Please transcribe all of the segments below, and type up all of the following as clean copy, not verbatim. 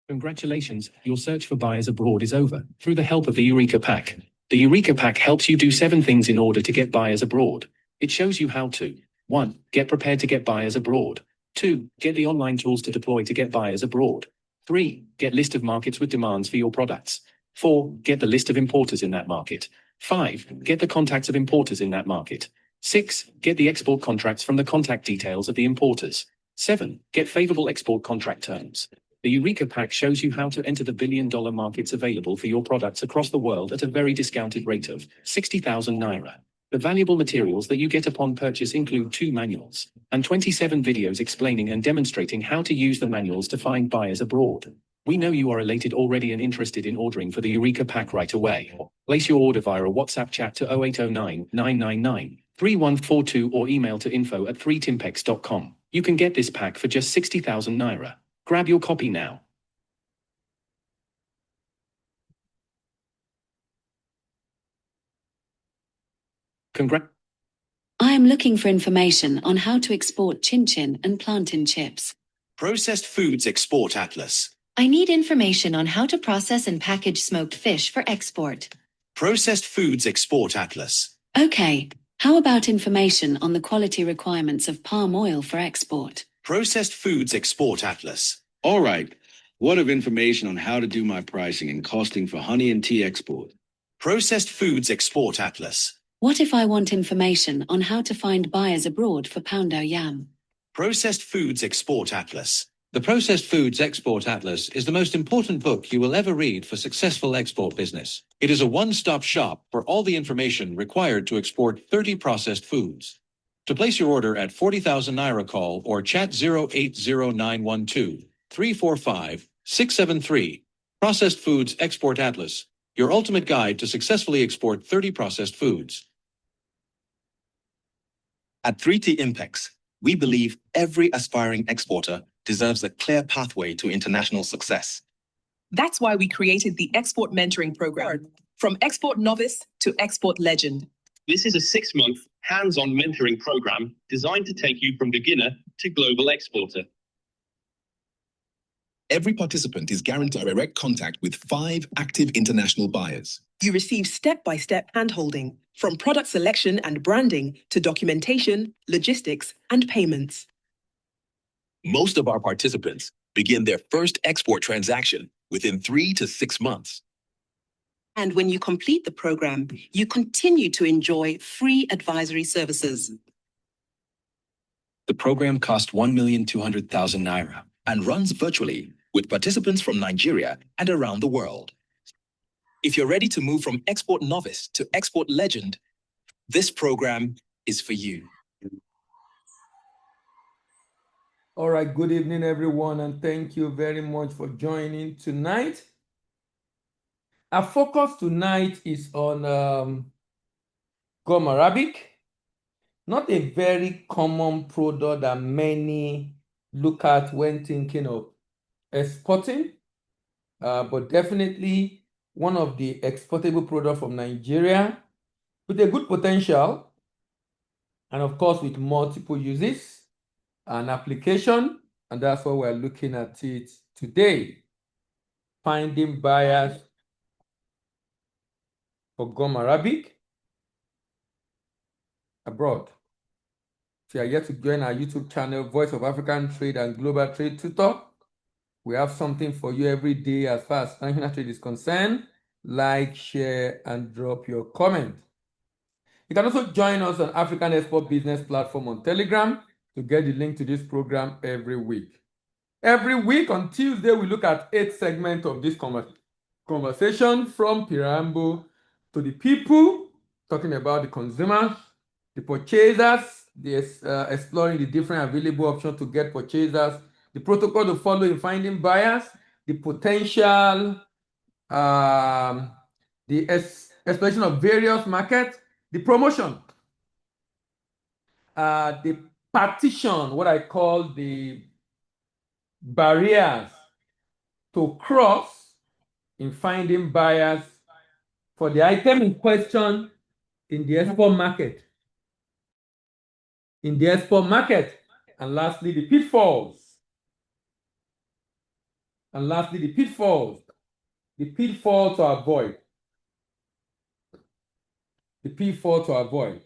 Congratulations, your search for buyers abroad is over. Through the help of the Eureka Pack. The Eureka Pack helps you do 7 things in order to get buyers abroad. It shows you how to 1. Get prepared to get buyers abroad. 2. Get the online tools to deploy to get buyers abroad. 3. Get list of markets with demands for your products. 4. Get the list of importers in that market. 5. Get the contacts of importers in that market. 6. Get the export contracts from the contact details of the importers. 7. Get favorable export contract terms. The Eureka Pack shows you how to enter the billion-dollar markets available for your products across the world at a very discounted rate of 60,000 naira. The valuable materials that you get upon purchase include 2 manuals and 27 videos explaining and demonstrating how to use the manuals to find buyers abroad. We know you are elated already and interested in ordering for the Eureka Pack right away. Place your order via a WhatsApp chat to 0809 999 3142 or email to info@3timpex.com. You can get this pack for just 60,000 naira. Grab your copy now. I am looking for information on how to export chin-chin and plantain chips. Processed Foods Export Atlas. I need information on how to process and package smoked fish for export. Processed Foods Export Atlas. Okay, how about information on the quality requirements of palm oil for export? Processed Foods Export Atlas. All right. What of information on how to do my pricing and costing for honey and tea export? Processed Foods Export Atlas. What if I want information on how to find buyers abroad for poundo yam? Processed Foods Export Atlas. The Processed Foods Export Atlas is the most important book you will ever read for successful export business. It is a one-stop shop for all the information required to export 30 processed foods. To place your order at 40,000 naira, call or chat 080912 345 673. Processed Foods Export Atlas, your ultimate guide to successfully export 30 processed foods. At 3T Impex, we believe every aspiring exporter deserves a clear pathway to international success. That's why we created the Export Mentoring Program, from Export Novice to Export Legend. This is a 6-month, hands-on mentoring program designed to take you from beginner to global exporter. Every participant is guaranteed direct contact with 5 active international buyers. You receive step-by-step handholding, from product selection and branding to documentation, logistics, and payments. Most of our participants begin their first export transaction within 3 to 6 months. And when you complete the program, you continue to enjoy free advisory services. The program costs 1,200,000 naira and runs virtually with participants from Nigeria and around the world. If you're ready to move from Export Novice to Export Legend, this program is for you. All right, good evening, everyone, and thank you very much for joining tonight. Our focus tonight is on gumarabic, not a very common product that many look at when thinking of exporting, but definitely one of the exportable products from Nigeria with a good potential, and of course with multiple uses and application, and that's why we're looking at it today. Finding buyers for gumarabic abroad. If you are yet to join our YouTube channel, Voice of African Trade and Global Trade Tutor, we have something for you every day as far as international trade is concerned. Like, share, and drop your comment. You can also join us on African Export Business Platform on Telegram to get the link to this program every week. Every week on Tuesday, we look at 8 segments of this conversation, from preamble to the people, talking about the consumers, the purchasers, exploring the different available options to get purchasers, the protocol to follow in finding buyers, the potential, the exploration of various markets, the promotion, the partition, what I call the barriers to cross in finding buyers for the item in question in the export market. And lastly, the pitfalls And lastly, the pitfalls. The pitfall to avoid. The pitfall to avoid.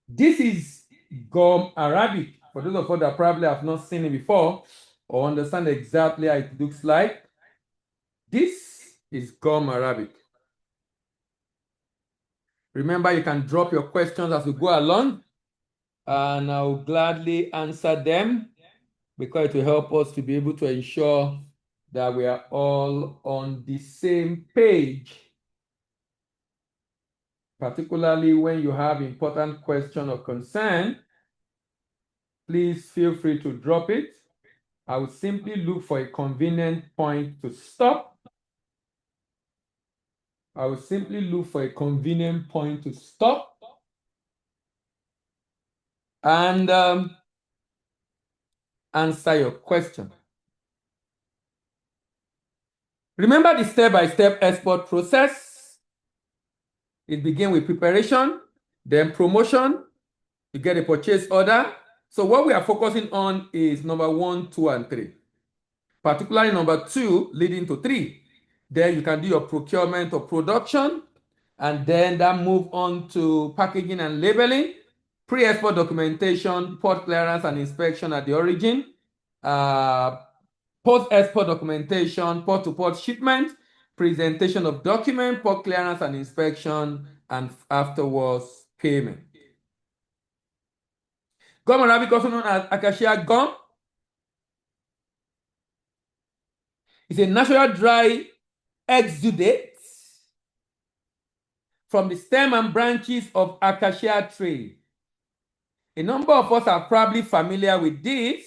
This is gum Arabic. For those of us that probably have not seen it before or understand exactly how it looks like, this is gum Arabic. Remember, you can drop your questions as we go along, and I'll gladly answer them because it will help us to be able to ensure that we are all on the same page, particularly when you have important question or concern. Please feel free to drop it. I will simply look for a convenient point to stop. I will simply look for a convenient point to stop and answer your question. Remember the step-by-step export process. It begins with preparation, then promotion. You get a purchase order. So what we are focusing on is number 1, 2, and 3. Particularly number 2 leading to 3. Then you can do your procurement or production, and then that move on to packaging and labeling, pre-export documentation, port clearance and inspection at the origin, post-export documentation, port-to-port shipment, presentation of document, port clearance and inspection, and afterwards payment. Gum Arabic, also known as acacia gum, is a natural dry exudate from the stem and branches of acacia tree. A number of us are probably familiar with this.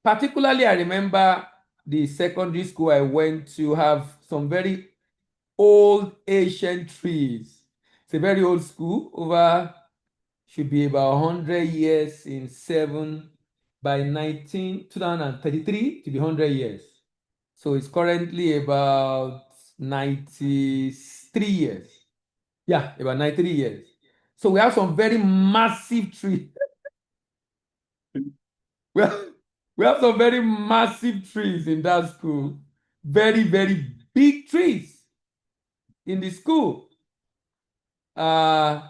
Particularly, I remember the secondary school I went to have some very old ancient trees. It's a very old school, should be about 100 years in 2033 to be 100 years. So it's currently about 93 years. Yeah, about 93 years. So we have some very massive trees. We have some very massive trees in that school. Very, very big trees in the school. A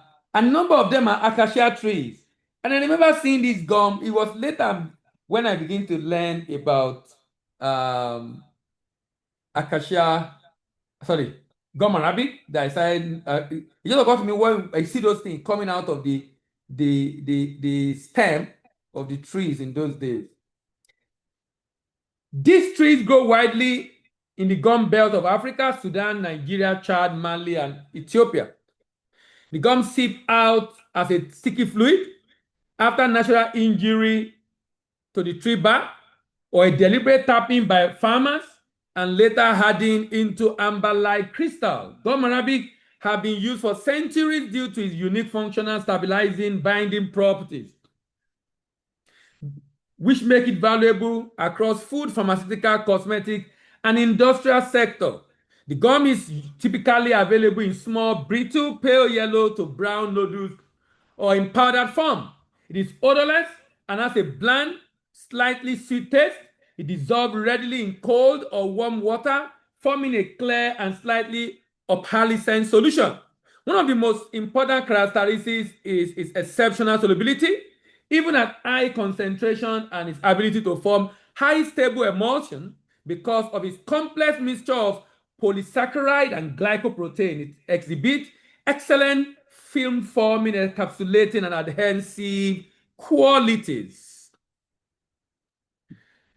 number of them are acacia trees. And I remember seeing this gum. It was later when I began to learn about gum Arabic, that I decided, it just occurred to me when I see those things coming out of the stem of the trees in those days. These trees grow widely in the gum belt of Africa, Sudan, Nigeria, Chad, Mali, and Ethiopia. The gum seep out as a sticky fluid after natural injury to the tree bark or a deliberate tapping by farmers and later hardening into amber-like crystal. Gum Arabic have been used for centuries due to its unique functional stabilizing binding properties, which make it valuable across food, pharmaceutical, cosmetic, and industrial sector. The gum is typically available in small, brittle, pale yellow to brown nodules or in powdered form. It is odorless and has a bland, slightly sweet taste. It dissolves readily in cold or warm water, forming a clear and slightly opalescent solution. One of the most important characteristics is its exceptional solubility, even at high concentration, and its ability to form high stable emulsion because of its complex mixture of polysaccharide and glycoprotein. It exhibits excellent film forming, encapsulating, and adhesive qualities.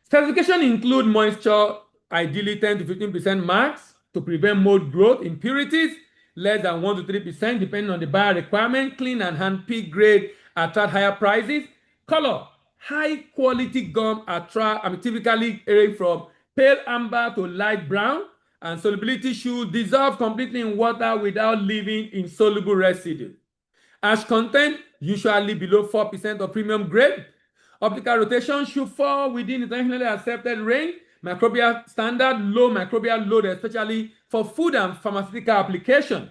Specifications include moisture, ideally 10 to 15% max, to prevent mold growth, impurities, less than 1 to 3%, depending on the buyer requirement, clean and hand-picked grade attract higher prices. Color, high quality gum typically range from pale amber to light brown, and solubility should dissolve completely in water without leaving insoluble residue. Ash content, usually below 4% of premium grade. Optical rotation should fall within internationally accepted range. Microbial standard, low microbial load, especially for food and pharmaceutical application.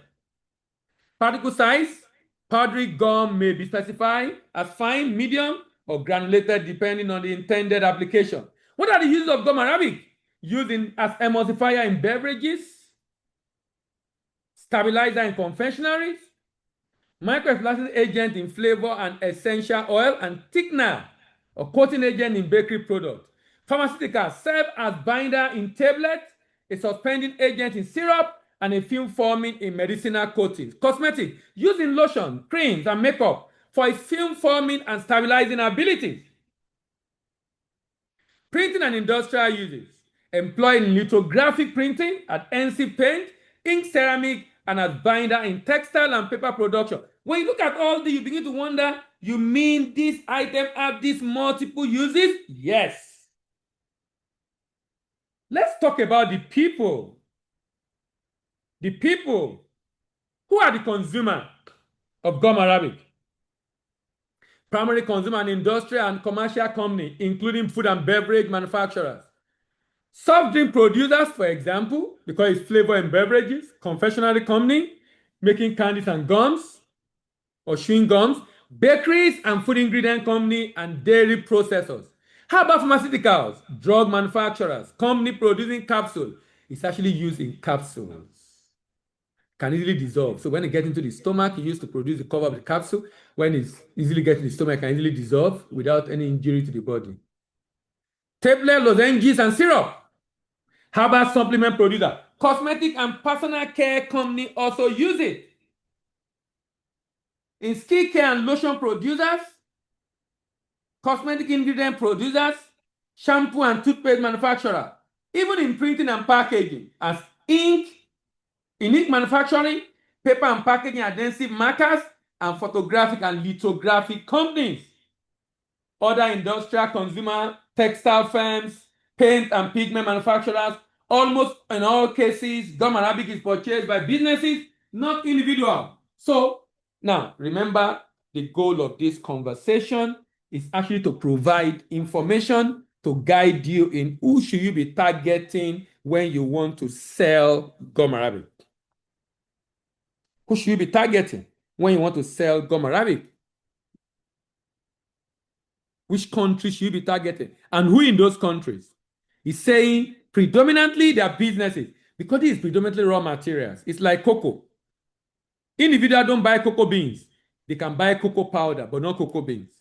Particle size, powdery gum may be specified as fine, medium, or granulated depending on the intended application. What are the uses of gumarabic? Used as emulsifier in beverages, stabilizer in confectionaries, microfluorescent agent in flavor and essential oil, and thickener or coating agent in bakery products. Pharmaceuticals serve as binder in tablets, a suspending agent in syrup, and a film forming in medicinal coatings. Cosmetic, used in lotion, creams, and makeup for its film forming and stabilizing abilities. Printing and industrial uses, employed in lithographic printing, adhesive paint, ink ceramic, and as binder in textile and paper production. When you look at all these, you begin to wonder, you mean these items have these multiple uses? Yes. Let's talk about the people. The people. Who are the consumer of gumarabic? Primary consumer and industrial and commercial company, including food and beverage manufacturers. Soft drink producers, for example, because it's flavor and beverages, confectionery company, making candies and gums or chewing gums, bakeries and food ingredient company, and dairy processors. How about pharmaceuticals? Drug manufacturers, company producing capsule. It's actually used in capsules. Can easily dissolve. So when it gets into the stomach, it used to produce the cover of the capsule. When it's easily gets in the stomach, it can easily dissolve without any injury to the body. Tablet, lozenges, and syrup. How about supplement producer? Cosmetic and personal care company also use it. In skincare and lotion producers, cosmetic ingredient producers, shampoo and toothpaste manufacturer, even in printing and packaging, as ink, in ink manufacturing, paper and packaging adhesive markers, and photographic and lithographic companies. Other industrial consumer, textile firms, paint and pigment manufacturers. Almost in all cases, gumarabic is purchased by businesses, not individuals. So now remember, the goal of this conversation is actually to provide information to guide you in who should you be targeting when you want to sell gumarabic. Who should you be targeting when you want to sell gumarabic? Which countries should you be targeting? And who in those countries? He's saying predominantly their businesses, because this is predominantly raw materials. It's like cocoa. Individuals don't buy cocoa beans. They can buy cocoa powder, but not cocoa beans.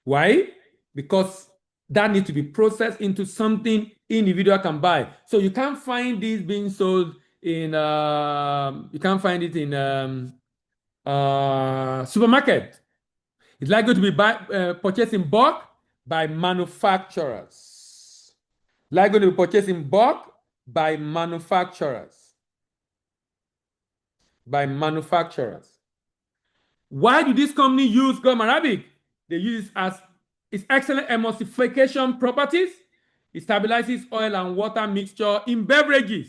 Why? Because that needs to be processed into something individual can buy. So you can't find these being sold in, you can't find it in supermarket. It's likely to be purchased in bulk by manufacturers. Likely to be purchased in bulk by manufacturers. By manufacturers. Why do this company use gumarabic? They use it as its excellent emulsification properties. It stabilizes oil and water mixture in beverages.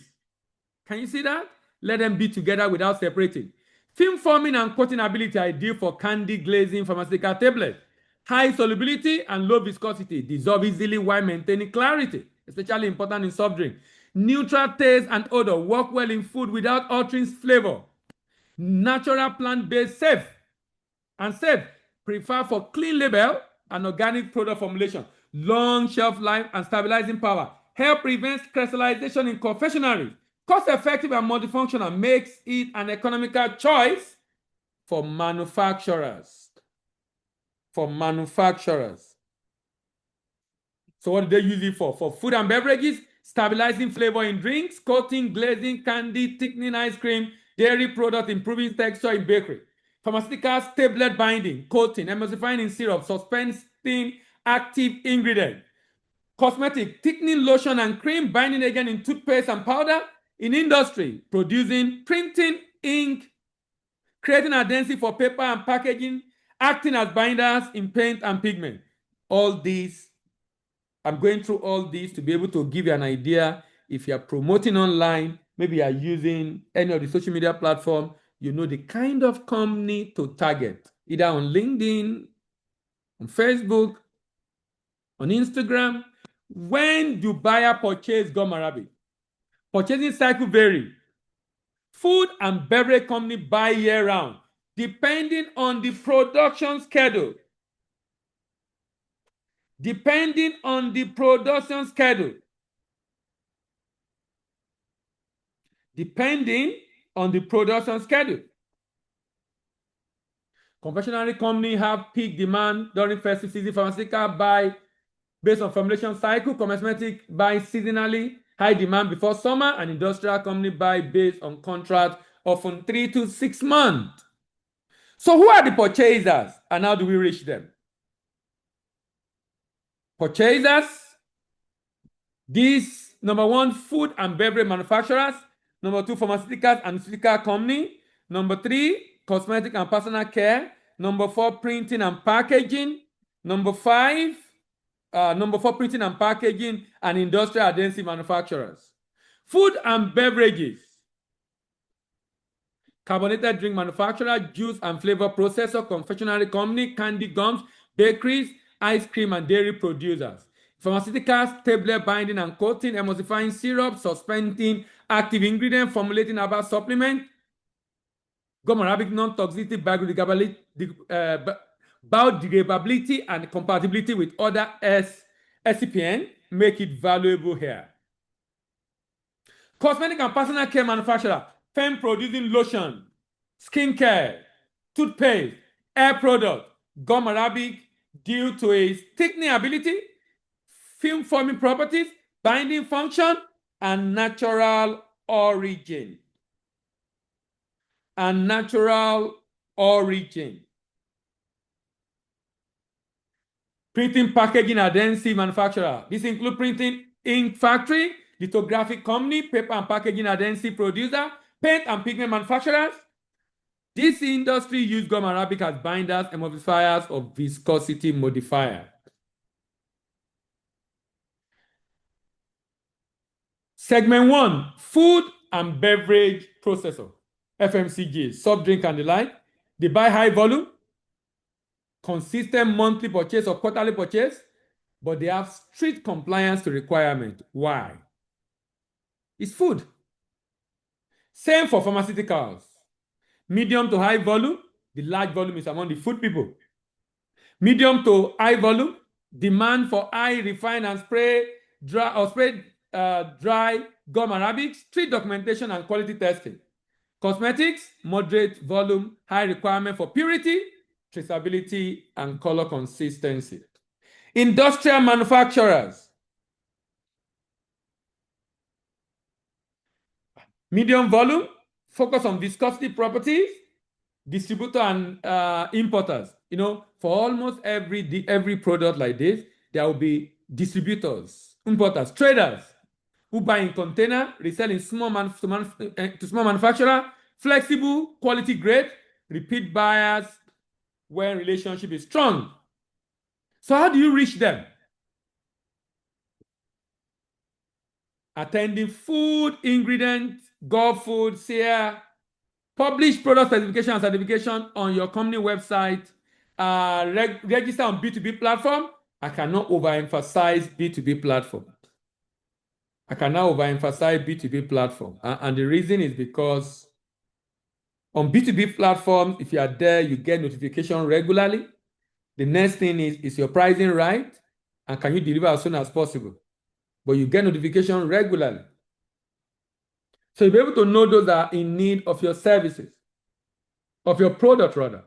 Can you see that? Let them be together without separating. Film forming and coating ability ideal for candy glazing pharmaceutical tablets. High solubility and low viscosity. Dissolve easily while maintaining clarity, especially important in soft drink. Neutral taste and odor. Work well in food without altering flavor. Natural plant-based safe. Prefer for clean label and organic product formulation. Long shelf life and stabilizing power. Help prevent crystallization in confectionery. Cost-effective and multifunctional, makes it an economical choice for manufacturers. For manufacturers. So what do they use it for? For food and beverages, stabilizing flavor in drinks, coating, glazing, candy, thickening ice cream, dairy product, improving texture in bakery. Pharmaceuticals, tablet binding, coating, emulsifying in syrup, suspending active ingredient. Cosmetic, thickening lotion and cream, binding agent in toothpaste and powder. In industry, producing, printing, ink, creating adhesive for paper and packaging, acting as binders in paint and pigment. All these, I'm going through all these to be able to give you an idea. If you're promoting online, maybe you're using any of the social media platform, you know the kind of company to target, either on LinkedIn, on Facebook, on Instagram. When do buyer purchase gumarabic? Purchasing cycle vary. Food and beverage company buy year-round, depending on the production schedule. depending on the production schedule. Depending on the production schedule. Confectionery company have peak demand during festive season. Pharmaceutical buy based on formulation cycle. Cosmetic buy seasonally. High demand before summer. And industrial company buy based on contract, often 3 to 6 months. So who are the purchasers and how do we reach them? Purchasers, these number 1, food and beverage manufacturers. Number 2, pharmaceuticals and pharmaceutical company. Number 3, cosmetic and personal care. Number 4, printing and packaging. Number 4, printing and packaging and industrial adhesive manufacturers. Food and beverages. Carbonated drink manufacturer, juice and flavor processor, confectionery company, candy gums, bakeries, ice cream and dairy producers. Pharmaceuticals, tablet binding and coating, emulsifying syrup, suspending active ingredient, formulating herbal supplement, gumarabic non-toxicity, biodegradability and compatibility with other SCPN make it valuable here. Cosmetic and personal care manufacturer, firm producing lotion, skincare, toothpaste, hair product, gumarabic due to its thickening ability, film forming properties, binding function, and natural origin. Printing, packaging, adhesive manufacturer. This includes printing ink factory, lithographic company, paper and packaging adhesive producer, paint and pigment manufacturers. This industry use gumarabic as binders, emulsifiers, or viscosity modifier. Segment 1, food and beverage processor, FMCG, soft drink and the like. They buy high volume, consistent monthly purchase or quarterly purchase, but they have strict compliance to requirement. Why? It's food. Same for pharmaceuticals. Medium to high volume, the large volume is among the food people. Medium to high volume, demand for high refined and spray dry gumarabic, strict documentation and quality testing. Cosmetics, moderate volume, high requirement for purity, traceability, and color consistency. Industrial manufacturers. Medium volume, focus on viscosity properties, distributor and importers. You know, for almost every product like this, there will be distributors, importers, traders who buy in container, resell in small to small manufacturer, flexible, quality grade, repeat buyers when relationship is strong. So how do you reach them? Attending food, ingredient, Gulf Food, SEER, publish product specification and certification on your company website, register on B2B platform. I cannot overemphasize B2B platform. And the reason is because on B2B platform, if you are there, you get notification regularly. The next thing is your pricing right? And can you deliver as soon as possible? But you get notification regularly. So you'll be able to know those that are in need of your services, of your product rather.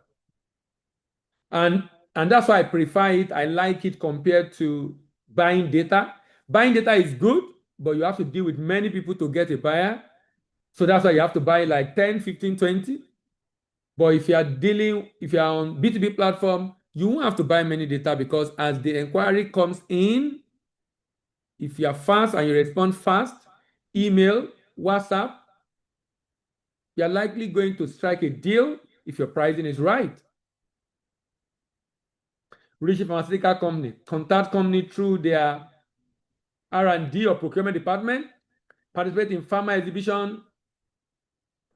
And that's why I prefer it. I like it compared to buying data. Buying data is good, but you have to deal with many people to get a buyer. So that's why you have to buy like 10, 15, 20. But if you are on B2B platform, you won't have to buy many data because as the inquiry comes in, if you are fast and you respond fast, email, WhatsApp, you are likely going to strike a deal if your pricing is right. Reach a pharmaceutical company. Contact company through their R&D or procurement department. Participate in pharma exhibition,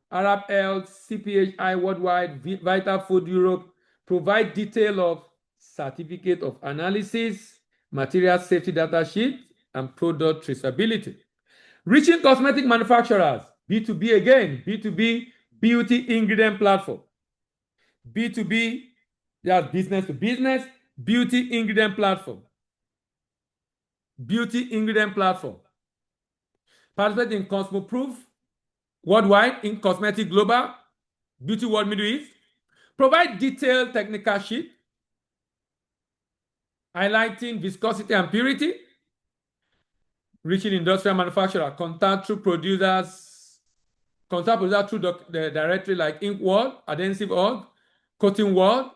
Arab Health, CPHI Worldwide, Vital Food Europe. Provide detail of certificate of analysis, material safety data sheet, and product traceability. Reaching cosmetic manufacturers, B2B again, B2B beauty ingredient platform. B2B, that's business to business, beauty ingredient platform. beauty ingredient platform. Participate in Cosmo Proof worldwide, in Cosmetic Global, Beauty World Middle East. Provide detailed technical sheet highlighting viscosity and purity. Reaching industrial manufacturer. Contact producers through the directory like Ink World, Adhesive Org, Coating World.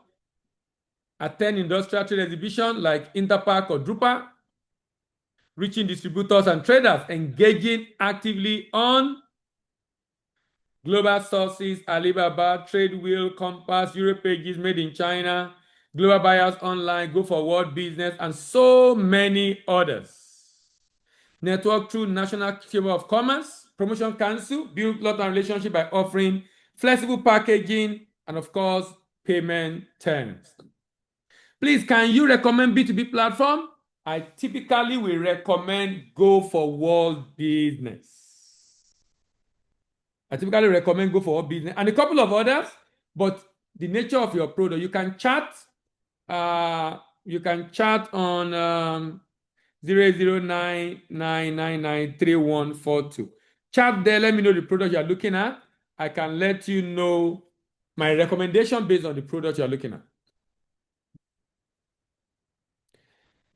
Attend industrial trade exhibition like Interpack or Drupa. Reaching distributors and traders. Engaging actively on global sources, Alibaba, TradeWheel, Compass, Europages, Made in China, Global Buyers Online, Go for World Business, and so many others. Network through National Chamber of Commerce, Promotion Council, build lot and relationship by offering flexible packaging and, of course, payment terms. Please, can you recommend B2B platform? I typically will recommend Go for World Business. I typically recommend Go for World Business and a couple of others, but the nature of your product, you can chat. You can chat on 00999993142. Chat there. Let me know the product you're looking at. I can let you know my recommendation based on the product you're looking at.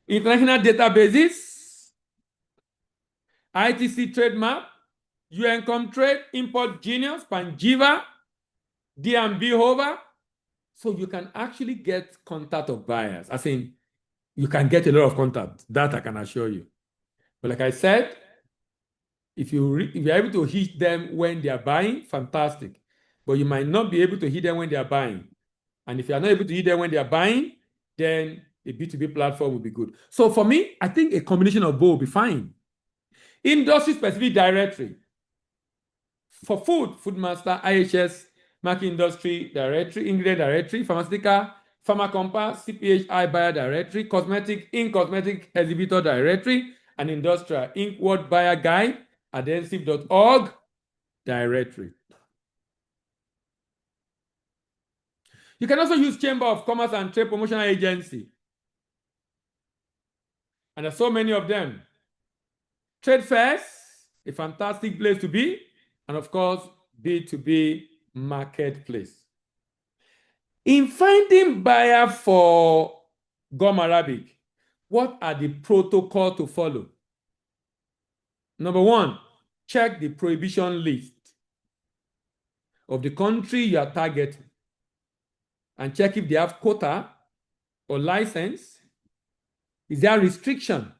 International databases, ITC Trademark, UNCOM Trade, Import Genius, Panjiva, D&B Hover. So you can actually get contact of buyers. I think you can get a lot of contact. That I can assure you. But like I said, if you're able to hit them when they are buying, fantastic. But you might not be able to hit them when they are buying. And if you are not able to hit them when they are buying, then a B2B platform will be good. So for me, I think a combination of both will be fine. Industry-specific directory. For food, Foodmaster, IHS, Market Industry Directory, Ingredient Directory, Pharmaceutical, Pharma Compass, CPHI Buyer Directory, Cosmetic, Ink Cosmetic Exhibitor Directory, and Industrial, Ink World Buyer Guide, adhesive.org directory. You can also use Chamber of Commerce and Trade Promotional Agency. And there's so many of them. Trade fairs, a fantastic place to be. And of course, B2B marketplace. In finding buyer for gumarabic, what are the protocols to follow? Number one, check the prohibition list of the country you are targeting and check if they have quota or license. Is there a restriction?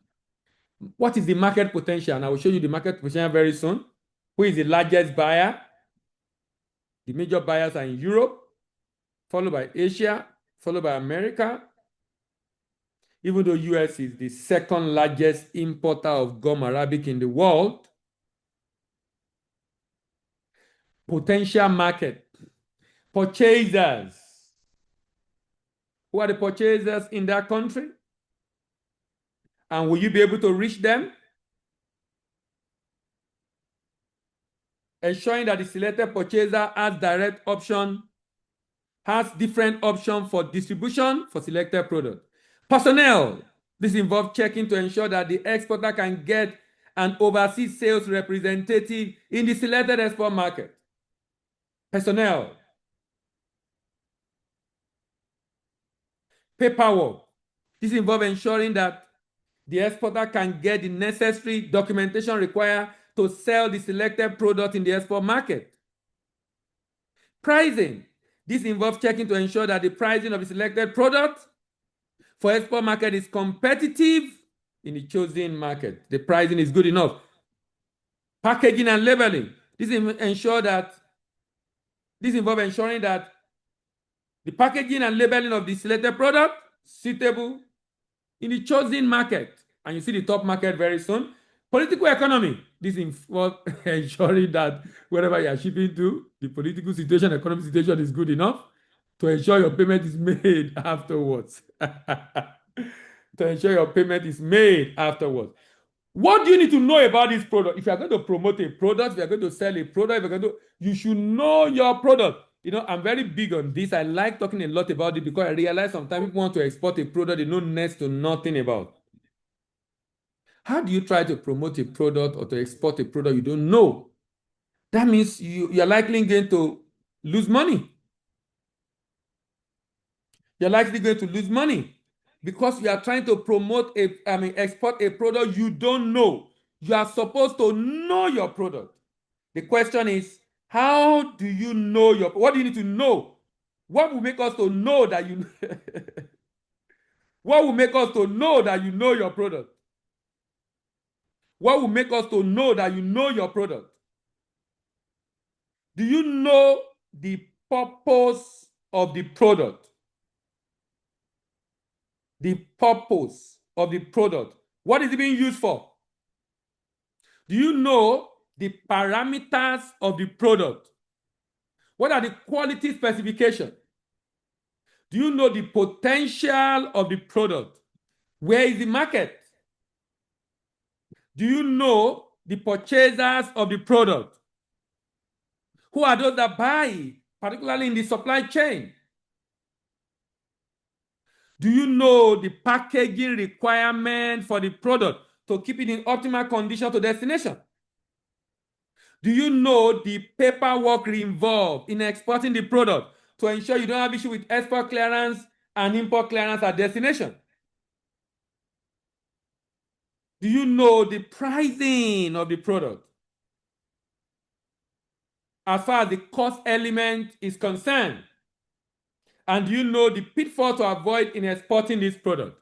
What is the market potential? And I will show you the market potential very soon. Who is the largest buyer? The major buyers are in Europe, followed by Asia, followed by America. Even though US is the second largest importer of gum arabic in the world. Potential market. Purchasers. Who are the purchasers in that country? And will you be able to reach them? Ensuring that the selected purchaser has direct option, has different options for distribution for selected product. Personnel. This involves checking to ensure that the exporter can get an overseas sales representative in the selected export market. Personnel. Paperwork. This involves ensuring that the exporter can get the necessary documentation required to sell the selected product in the export market. Pricing. This involves checking to ensure that the pricing of the selected product for export market is competitive in the chosen market. The pricing is good enough. Packaging and labeling. This involves ensuring that the packaging and labeling of the selected product suitable in the chosen market. And you see the top market very soon. Political economy. This involves ensuring that wherever you are shipping to, the political situation, economic situation is good enough to ensure your payment is made afterwards. To ensure your payment is made afterwards. What do you need to know about this product? If you are going to promote a product, if you are going to sell a product, you should know your product. You know, I'm very big on this. I like talking a lot about it because I realize sometimes people want to export a product they know next to nothing about. How do you try to promote a product or to export a product you don't know? That means you're likely going to lose money. You're likely going to lose money because you are trying to export a product you don't know. You are supposed to know your product. The question is, how do you know what do you need to know? What will make us to know that you what will make us to know that you know your product? What will make us to know that you know your product? Do you know the purpose of the product? The purpose of the product. What is it being used for? Do you know the parameters of the product? What are the quality specifications? Do you know the potential of the product? Where is the market? Do you know the purchasers of the product? Who are those that buy, particularly in the supply chain? Do you know the packaging requirement for the product to keep it in optimal condition to destination? Do you know the paperwork involved in exporting the product to ensure you don't have issue with export clearance and import clearance at destination? Do you know the pricing of the product? As far as the cost element is concerned, and do you know the pitfall to avoid in exporting this product?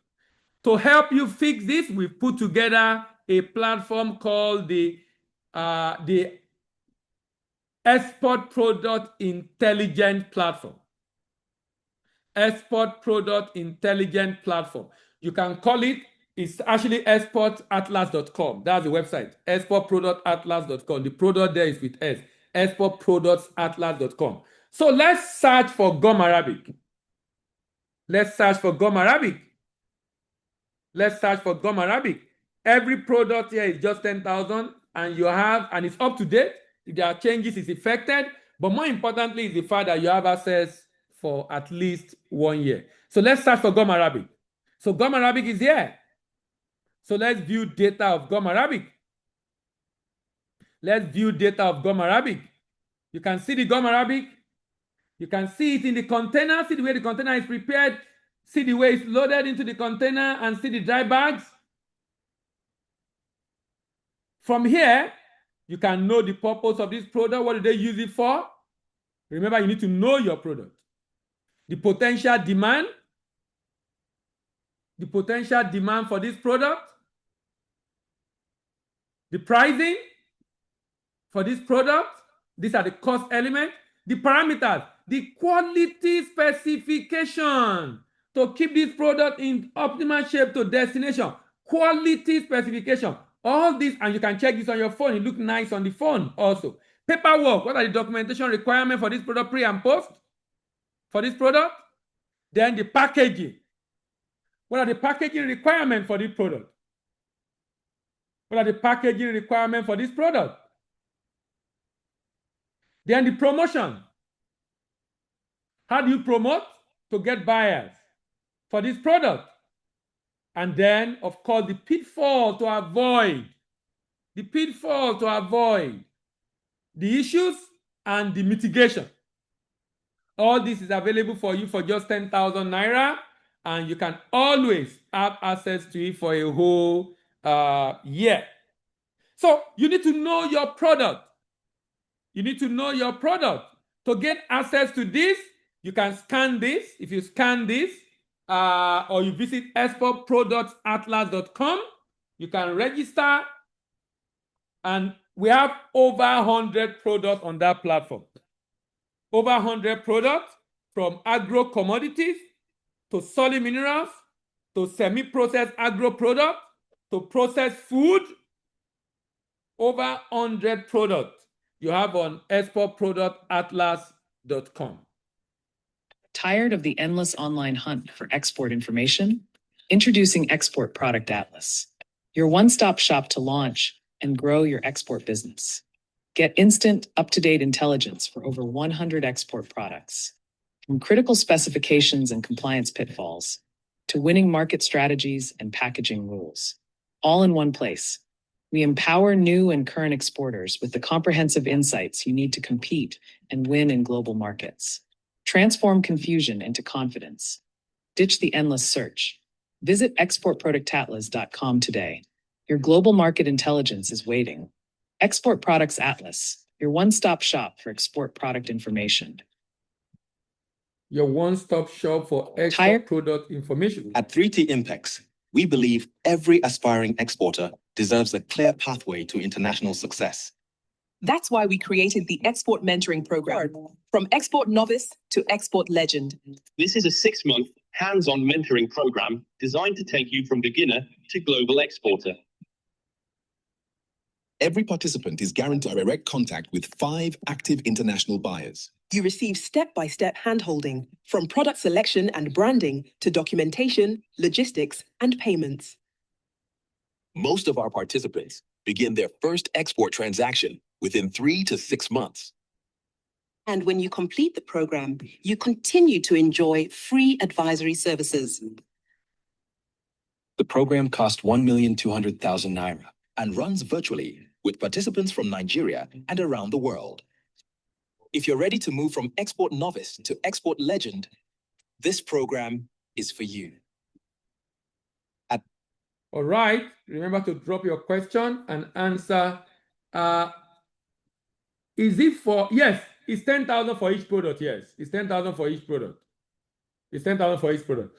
To help you fix this, we've put together a platform called the Export Product Intelligence Platform. Export Product Intelligence Platform. You can call it, it's actually exportatlas.com. That's the website, exportproductatlas.com. The product there is with S, exportproductatlas.com. So let's search for gumarabic. Let's search for gumarabic. Let's search for gumarabic. Every product here is just 10,000 and it's up to date. If there are changes, it's affected. But more importantly is the fact that you have access for at least 1 year. So let's search for gumarabic. So gumarabic is here. So let's view data of gumarabic. Let's view data of gumarabic. You can see the gumarabic. You can see it in the container. See the way the container is prepared. See the way it's loaded into the container and see the dry bags. From here, you can know the purpose of this product. What do they use it for? Remember, you need to know your product. The potential demand. The potential demand for this product. The pricing for this product. These are the cost elements. The parameters. The quality specification to keep this product in optimal shape to destination. Quality specification. All this, and you can check this on your phone. It looks nice on the phone also. Paperwork. What are the documentation requirements for this product pre and post for this product? Then the packaging. What are the packaging requirements for this product? What are the packaging requirements for this product? Then the promotion. How do you promote to get buyers for this product? And then, of course, the pitfall to avoid. The pitfall to avoid. The issues and the mitigation. All this is available for you for just 10,000 naira. And you can always have access to it for a whole year. So you need to know your product. You need to know your product. To get access to this, you can scan this. If you scan this, or you visit exportproductatlas.com, you can register. And we have over 100 products on that platform. Over 100 products from agro commodities to solid minerals to semi-processed agro products to processed food. Over 100 products you have on exportproductatlas.com. Tired of the endless online hunt for export information? Introducing Export Product Atlas, your one-stop shop to launch and grow your export business. Get instant, up-to-date intelligence for over 100 export products. From critical specifications and compliance pitfalls to winning market strategies and packaging rules. all in one place. We empower new and current exporters with the comprehensive insights you need to compete and win in global markets. Transform confusion into confidence. Ditch the endless search. Visit exportproductatlas.com today. Your global market intelligence is waiting. Export Products Atlas, your one-stop shop for export product information. Your one-stop shop for export product information. At 3T Impex, we believe every aspiring exporter deserves a clear pathway to international success. That's why we created the Export Mentoring Program, from Export Novice to Export Legend. This is a 6-month hands-on mentoring program designed to take you from beginner to global exporter. Every participant is guaranteed direct contact with 5 active international buyers. You receive step-by-step handholding, from product selection and branding to documentation, logistics, and payments. Most of our participants begin their first export transaction within 3 to 6 months. And when you complete the program, you continue to enjoy free advisory services. The program costs 1,200,000 naira and runs virtually with participants from Nigeria and around the world. If you're ready to move from export novice to export legend, this program is for you. All right, remember to drop your question and answer. Is it for, yes, it's 10,000 for each product, yes. It's 10,000 for each product. It's 10,000 for each product.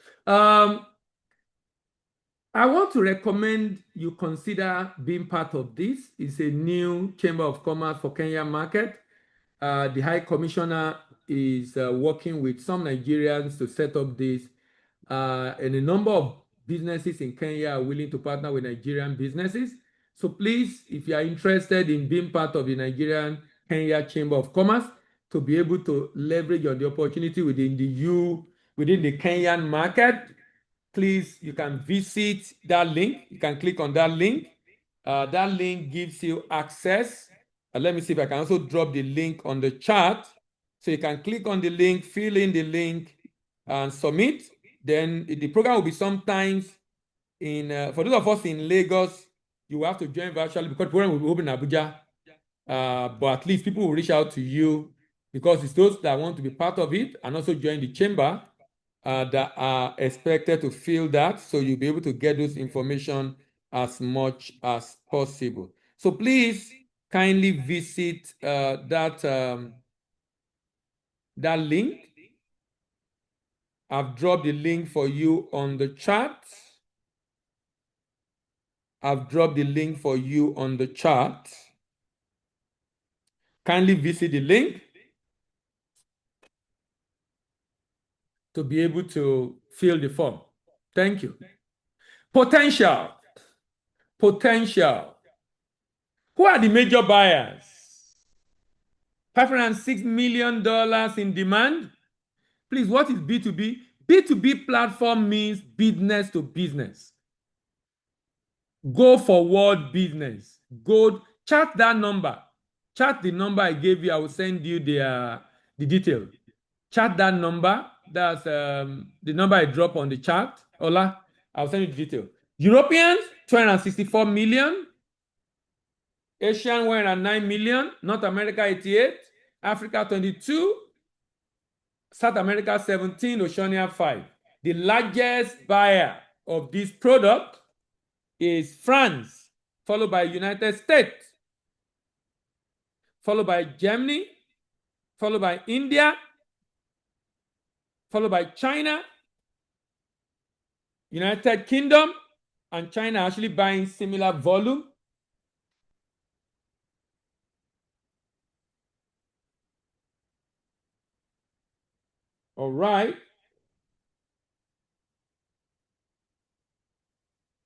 I want to recommend you consider being part of this. It's a new Chamber of Commerce for Kenya market. The High Commissioner is working with some Nigerians to set up this, and a number of businesses in Kenya are willing to partner with Nigerian businesses. So please, if you are interested in being part of the Nigerian Kenya Chamber of Commerce, to be able to leverage on the opportunity within the Kenyan market, please, you can visit that link. You can click on that link. That link gives you access. Let me see if I can also drop the link on the chat. So you can click on the link, fill in the link, and submit. Then the program will be sometimes in, for those of us in Lagos, you will have to join virtually because the program will be open in Abuja. But at least people will reach out to you because it's those that want to be part of it and also join the chamber that are expected to fill that. So you'll be able to get those information as much as possible. So please kindly visit that link. I've dropped the link for you on the chat. I've dropped the link for you on the chat. Kindly visit the link to be able to fill the form. Thank you. Potential. Potential. Who are the major buyers? $506 million in demand. Please, what is B2B? B2B platform means business to business. Go forward business. Go chat that number. Chat the number I gave you. I will send you the detail. Chat that number. That's the number I drop on the chat. Ola, I'll send you the detail. Europeans, 264 million. Asian, 109 million. North America, 88. Africa, 22. South America, 17. Oceania, 5. The largest buyer of this product is France, followed by United States, followed by Germany, followed by India, followed by China, United Kingdom, and China actually buying similar volume. All right.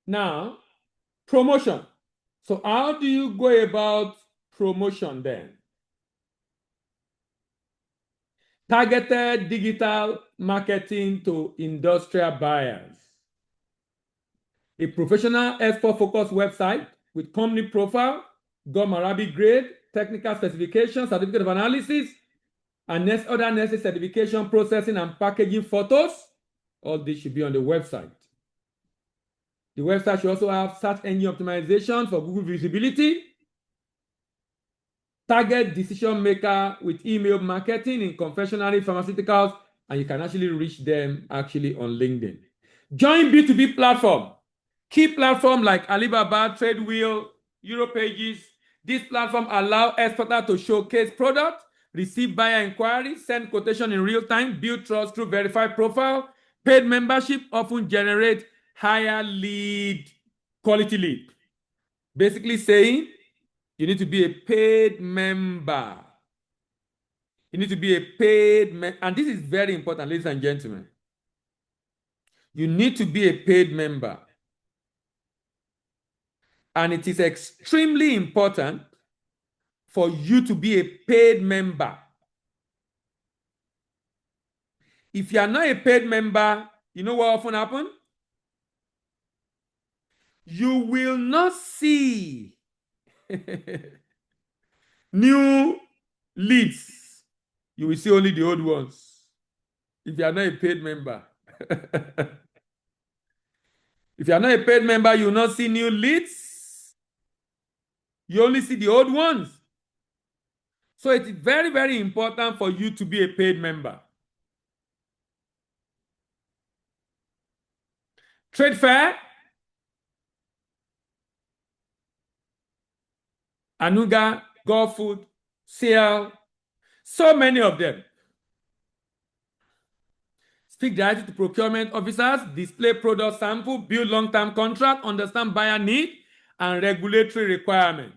Now, promotion. So how do you go about promotion then? Targeted digital marketing to industrial buyers. A professional export-focused website with company profile, gumarabic grade, technical specifications, certificate of analysis, and other necessary certification, processing, and packaging photos. All this should be on the website. The website should also have search engine optimization for Google visibility, target decision maker with email marketing in confectionery, pharmaceuticals, and you can actually reach them actually on LinkedIn. Join B2B platform. Key platform like Alibaba, TradeWheel, Europages. This platform allow exporters to showcase product, receive buyer inquiries, send quotation in real time, build trust through verified profile. Paid membership often generate higher quality lead. Basically saying you need to be a paid member. You need to be a paid member. And this is very important, ladies and gentlemen. You need to be a paid member. And it is extremely important for you to be a paid member. If you are not a paid member, you know what often happens? You will not see new leads. You will see only the old ones. If you are not a paid member. If you are not a paid member, you will not see new leads. You only see the old ones. So it is very, very important for you to be a paid member. Trade fair, Anuga, Gulf Food, CL, so many of them. Speak directly to procurement officers, display product sample, build long-term contract, understand buyer need, and regulatory requirement.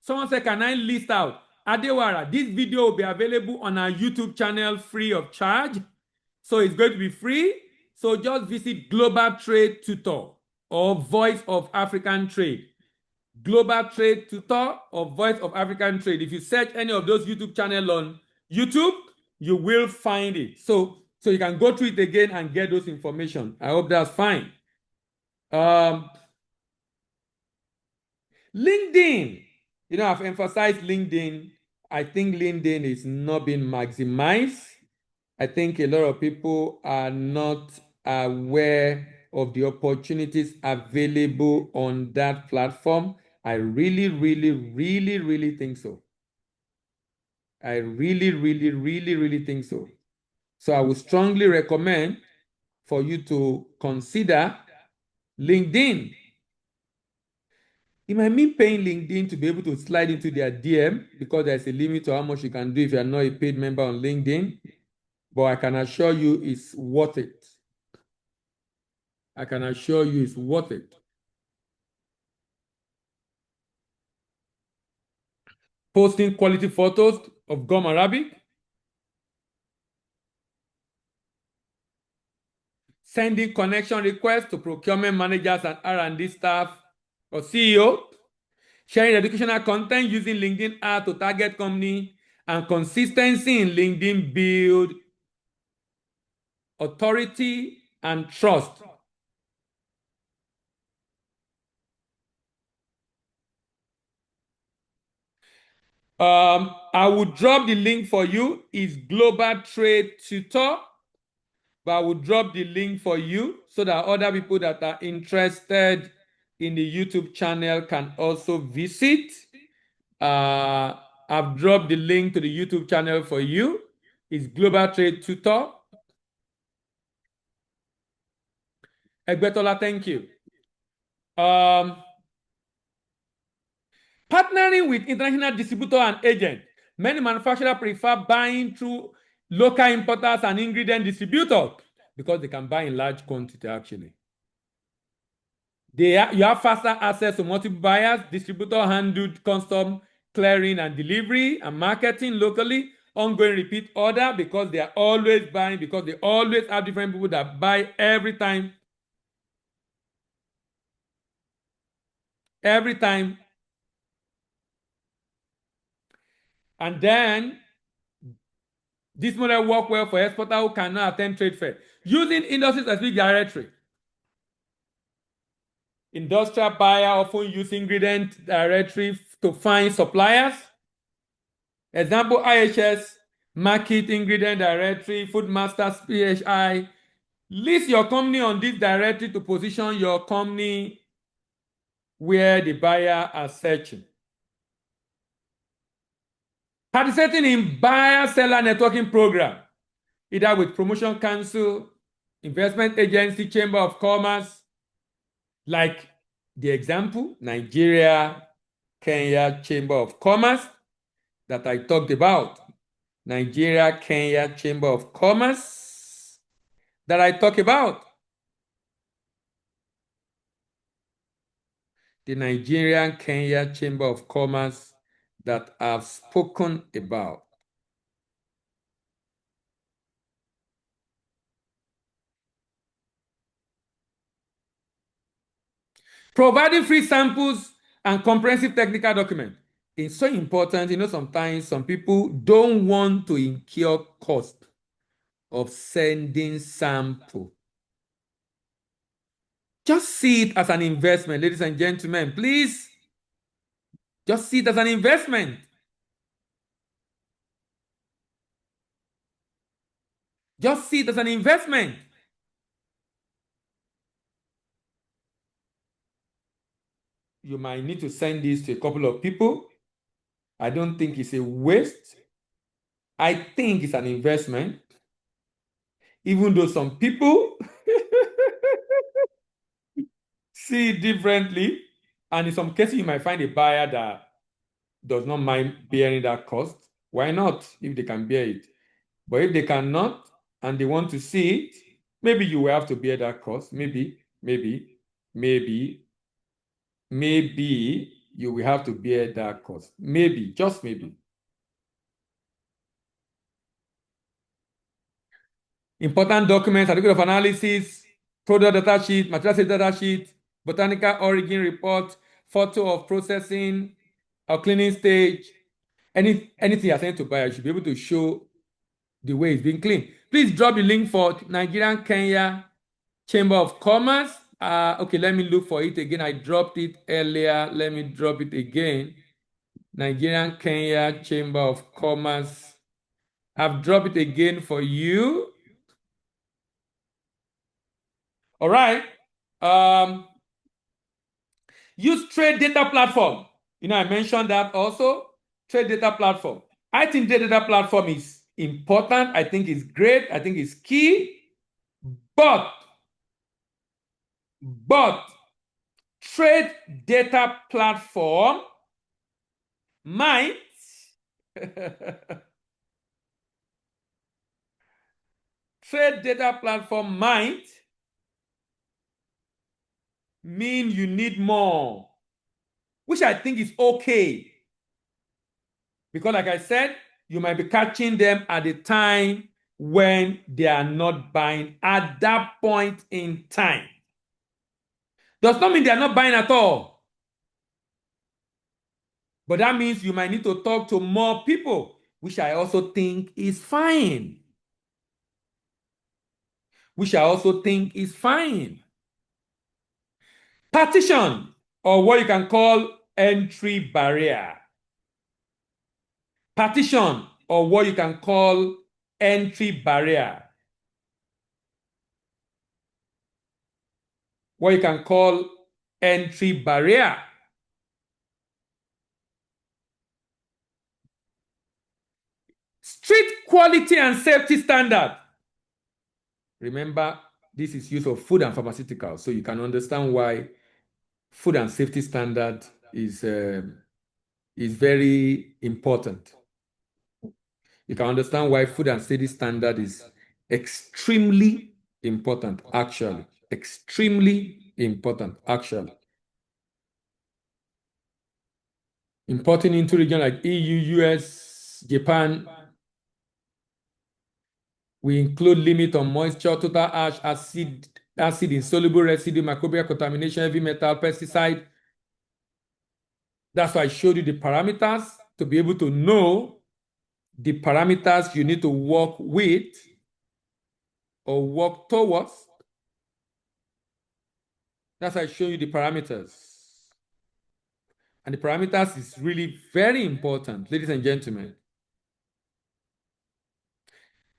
Someone said, can I list out? Adewara, this video will be available on our YouTube channel free of charge. So it's going to be free. So just visit Global Trade Tutor or Voice of African Trade. Global Trade Tutor or Voice of African Trade. If you search any of those YouTube channels on YouTube, you will find it. So you can go through it again and get those information. I hope that's fine. LinkedIn. You know, I've emphasized LinkedIn. I think LinkedIn is not being maximized. I think a lot of people are not aware of the opportunities available on that platform. I really, really, really, really think so. I really, really, really, really think so. So I would strongly recommend for you to consider LinkedIn. It might mean paying LinkedIn to be able to slide into their DM because there's a limit to how much you can do if you're not a paid member on LinkedIn. But I can assure you it's worth it. I can assure you it's worth it. Posting quality photos of gumarabic. Sending connection requests to procurement managers and R&D staff or CEO. Sharing educational content using LinkedIn ads to target company. And consistency in LinkedIn build authority and trust. I will drop the link for you. It's Global Trade Tutor. But I will drop the link for you so that other people that are interested in the YouTube channel can also visit. I've dropped the link to the YouTube channel for you. It's Global Trade Tutor. Egbetola, thank you. Partnering with international distributor and agent. Many manufacturers prefer buying through local importers and ingredient distributors because they can buy in large quantity actually. You have faster access to multiple buyers, distributor handled custom clearing and delivery and marketing locally, ongoing repeat order because they are always buying, because they always have different people that buy every time. Every time. And then this model works well for exporters who cannot attend trade fair. Using industry-specific directory. Industrial buyer often use ingredient directory to find suppliers. Example, IHS Market ingredient directory, food masters PHI. List your company on this directory to position your company where the buyer are searching. Participating in buyer-seller networking program, either with promotion council, investment agency, chamber of commerce, like the example, Nigeria, Kenya Chamber of Commerce that I talked about. Nigeria, Kenya Chamber of Commerce that I talked about. The Nigerian Kenya Chamber of Commerce that I've spoken about. Providing free samples and comprehensive technical document. It's so important. You know, sometimes some people don't want to incur cost of sending sample. Just see it as an investment, ladies and gentlemen, please. Just see it as an investment. Just see it as an investment. You might need to send this to a couple of people. I don't think it's a waste. I think it's an investment. Even though some people see it differently. And in some cases, you might find a buyer that does not mind bearing that cost. Why not, if they can bear it? But if they cannot and they want to see it, maybe you will have to bear that cost. Maybe you will have to bear that cost. Maybe, just maybe. Important documents, certificate of analysis, product data sheet, material safety data sheet, botanical origin report, photo of processing or cleaning stage, anything you're sent to buyer, you should be able to show the way it's being cleaned. Please drop the link for Nigerian Kenya Chamber of Commerce. Okay, let me look for it again. I dropped it earlier. Let me drop it again. Nigerian Kenya Chamber of Commerce. I've dropped it again for you. All right. Use trade data platform. You know, I mentioned that also. Trade data platform. I think trade data platform is important. I think it's great. I think it's key. But trade data platform might trade data platform might mean you need more, which I think is okay. Because like I said, you might be catching them at the time when they are not buying at that point in time. Does not mean they are not buying at all. But that means you might need to talk to more people, which I also think is fine. Which I also think is fine. Partition, or what you can call entry barrier. Partition, or what you can call entry barrier. What you can call entry barrier. Strict quality and safety standard. Remember, this is use of food and pharmaceuticals, so you can understand why food and safety standard is very important. You can understand why food and safety standard is extremely important, actually. Extremely important, actually. Importing into region like EU, US, Japan, we include limit on moisture, total ash, acid insoluble residue, microbial contamination, heavy metal, pesticide. That's why I showed you the parameters to be able to know the parameters you need to work with or work towards. That's why I show you the parameters. And the parameters is really very important, ladies and gentlemen.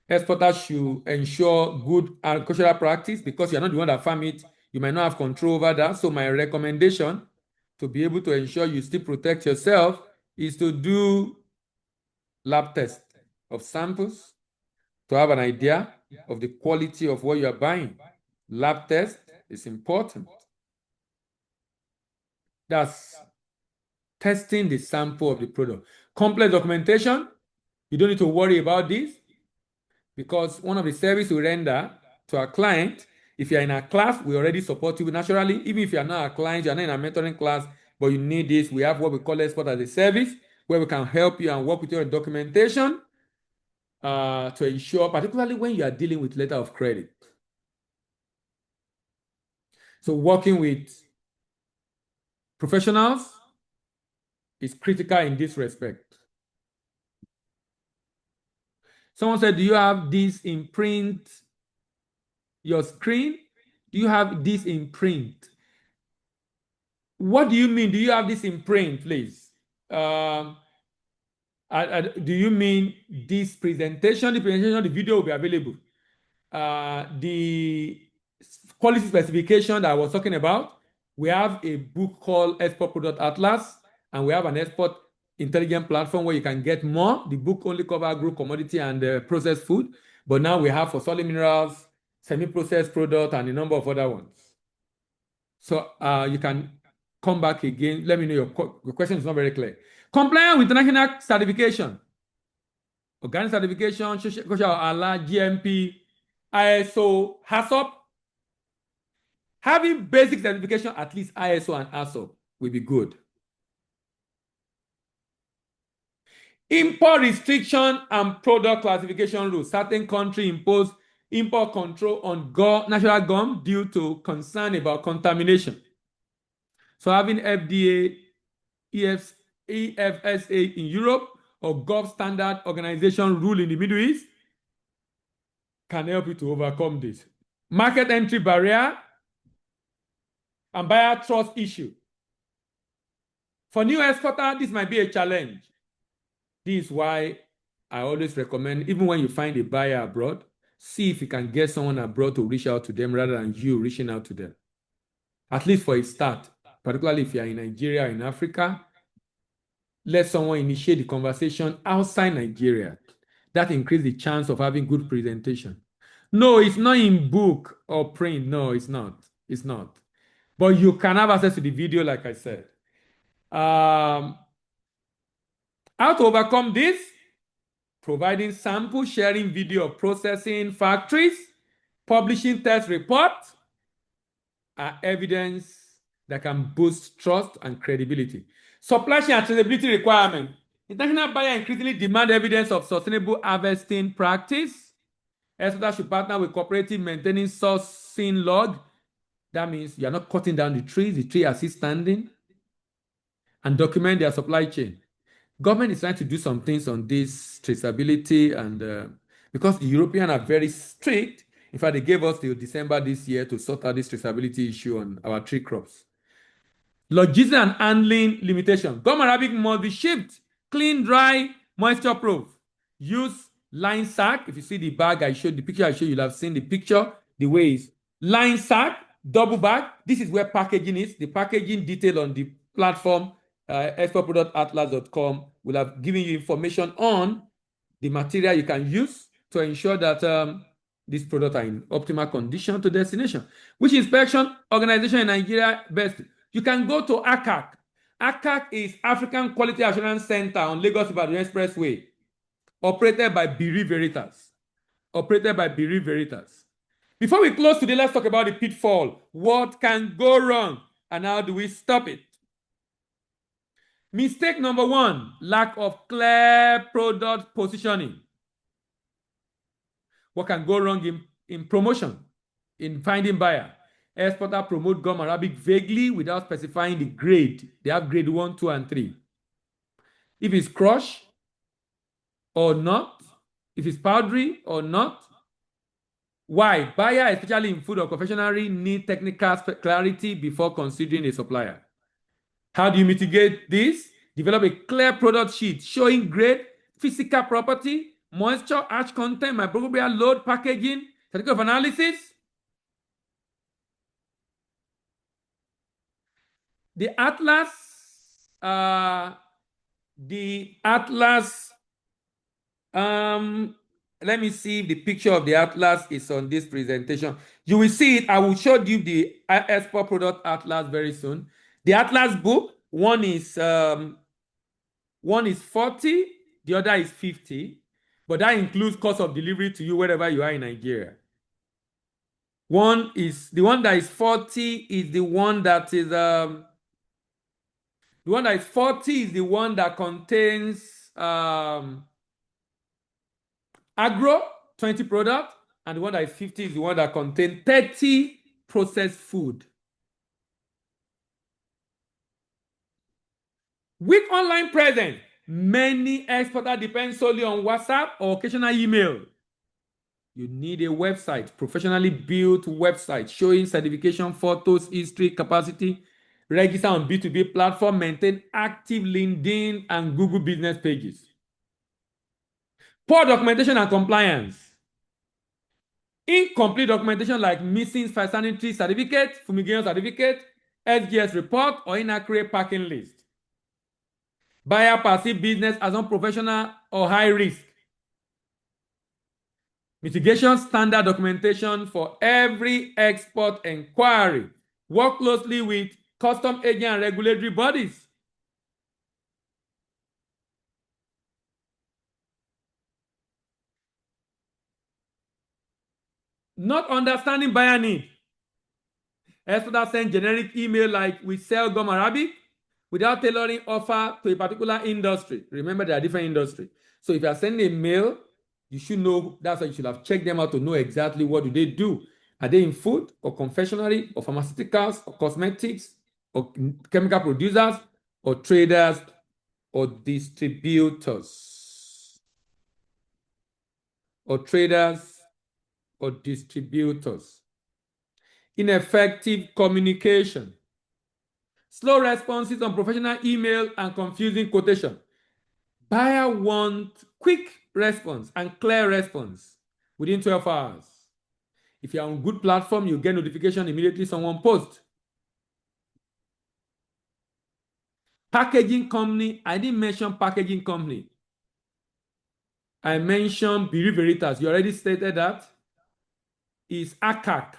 Exporters should ensure good agricultural practice because you're not the one that farm it. You might not have control over that. So my recommendation to be able to ensure you still protect yourself is to do lab tests of samples to have an idea of the quality of what you are buying. Lab test is important. That's testing the sample of the product. Complex documentation, you don't need to worry about this because one of the services we render to our client, if you're in a class, we already support you naturally. Even if you're not a client, you're not in a mentoring class, but you need this, we have what we call export as a service, where we can help you and work with your documentation to ensure, particularly when you are dealing with letter of credit. So working with professionals is critical in this respect. Someone said, do you have this in print? Your screen? Do you have this in print? What do you mean? Do you have this in print, please? Do you mean this presentation? The presentation, the video will be available. The quality specification that I was talking about, we have a book called Export Product Atlas, and we have an export intelligent platform where you can get more. The book only covers group commodity and processed food, but now we have for solid minerals, semi-processed product, and a number of other ones. So you can come back again. Let me know your question is not very clear. Compliant with international certification, organic certification, social Allah, GMP, ISO, HACCP. Having basic certification, at least ISO and HACCP, will be good. Import restriction and product classification rules. Certain countries impose import control on natural gum due to concern about contamination. So having FDA, EFSA in Europe or Gulf Standard Organization rule in the Middle East can help you to overcome this. Market entry barrier and buyer trust issue. For new exporters, this might be a challenge. This is why I always recommend, even when you find a buyer abroad, see if you can get someone abroad to reach out to them rather than you reaching out to them. At least for a start, particularly if you're in Nigeria or in Africa, let someone initiate the conversation outside Nigeria. That increases the chance of having good presentation. No, it's not in book or print. No, it's not. It's not. But you can have access to the video, like I said. How to overcome this? Providing sample, sharing video of processing factories, publishing test reports are evidence that can boost trust and credibility. Supply chain and traceability requirement. International buyers increasingly demand evidence of sustainable harvesting practice. Exporters should partner with cooperative maintaining sourcing log. That means you are not cutting down the tree are still standing, and document their supply chain. Government is trying to do some things on this traceability, and because the Europeans are very strict, in fact, they gave us till December this year to sort out this traceability issue on our tree crops. Logistics and handling limitation. Gumarabic must be shipped clean, dry, moisture proof. Use line sack. If you see the bag I showed, the picture I showed, you'll have seen the picture, the way it's line sack, double bag. This is where packaging is. The packaging detail on the platform, exportproductatlas.com, will have given you information on the material you can use to ensure that these products are in optimal condition to destination. Which inspection organization in Nigeria best? You can go to ACAC. ACAC is African Quality Assurance Center on Lagos-Ibadan Expressway, operated by Biri Veritas. Before we close today, let's talk about the pitfall. What can go wrong and how do we stop it? Mistake number one, lack of clear product positioning. What can go wrong in promotion, in finding buyer? Exporter promote gumarabic vaguely without specifying the grade. They have grade 1, 2, and 3. If it's crushed or not, if it's powdery or not. Why? Buyer, especially in food or confectionery, need technical clarity before considering a supplier. How do you mitigate this? Develop a clear product sheet showing grade, physical property, moisture, ash content, microbial load, packaging, certificate of analysis. The atlas, let me see if the picture of the atlas is on this presentation. You will see it. I will show you the export product atlas very soon. The atlas book, one is 40, the other is 50, but that includes cost of delivery to you wherever you are in Nigeria. The one that is 40 is the one that is the one that is 40 is the one that contains agro 20 product, and the one that is 50 is the one that contains 30 processed food. With online presence, many exporters depend solely on WhatsApp or occasional email. You need a website, professionally built website showing certification, photos, history, capacity, register on B2B platform, maintain active LinkedIn and Google business pages. Poor documentation and compliance. Incomplete documentation like missing sanitary certificate, fumigation certificate, SGS report, or inaccurate packing list. Buyer perceive business as unprofessional or high risk. Mitigation standard documentation for every export inquiry. Work closely with custom agent and regulatory bodies. Not understanding buyer need. Exporters send generic email like we sell gumarabic without tailoring offer to a particular industry. Remember, there are different industries. So if you are sending a mail, you should know, that's why you should have checked them out to know exactly what do they do. Are they in food or confectionery or pharmaceuticals or cosmetics or chemical producers or traders or distributors? Or traders or distributors. Ineffective communication. Slow responses on professional email and confusing quotation. Buyer want quick response and clear response within 12 hours. If you're on good platform, you get notification immediately someone posts. Packaging company, I didn't mention packaging company. I mentioned Veritas. You already stated that. Is ACAC,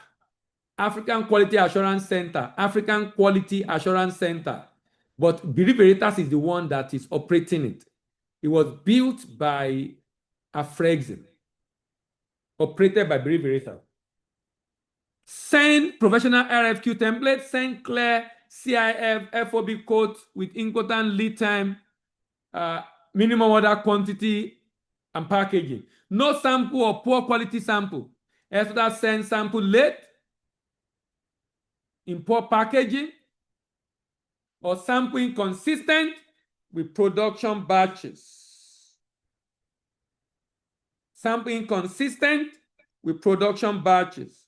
African Quality Assurance Center, African Quality Assurance Center. But Veritas is the one that is operating it. It was built by Afrexim, operated by Veritas. Send professional RFQ templates, send clear CIF FOB codes with important lead time, minimum order quantity, and packaging. No sample or poor quality sample. Exporter send sample late, in poor packaging, or sample inconsistent with production batches. Sample inconsistent with production batches.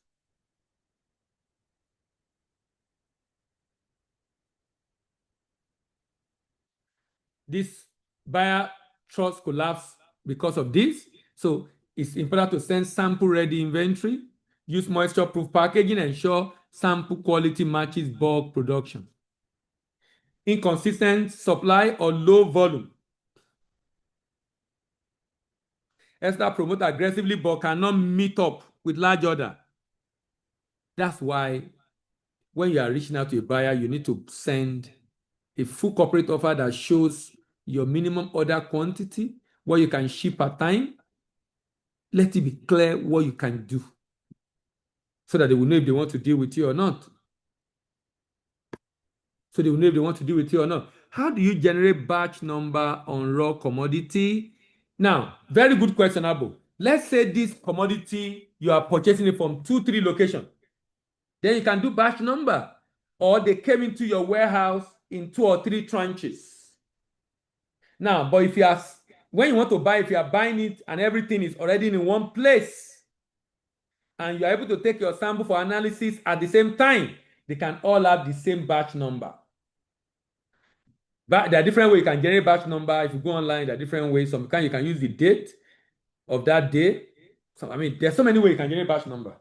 This buyer trust collapse because of this. So it's important to send sample ready inventory, use moisture proof packaging, ensure sample quality matches bulk production. Inconsistent supply or low volume. Extra promote aggressively but cannot meet up with large order. That's why when you are reaching out to a buyer, you need to send a full corporate offer that shows your minimum order quantity, what you can ship at time. Let it be clear what you can do so that they will know if they want to deal with you or not. So they will know if they want to deal with you or not. How do you generate batch number on raw commodity? Now, very good question, Abo. Let's say this commodity, you are purchasing it from 2-3 locations. Then you can do batch number. Or they came into your warehouse in 2 or 3 tranches. Now, but if you are, when you want to buy, if you are buying it and everything is already in one place, and you are able to take your sample for analysis at the same time, they can all have the same batch number. But there are different ways you can generate batch number. If you go online, there are different ways. Sometimes you can use the date of that day. So, I mean, there's so many ways you can generate batch number.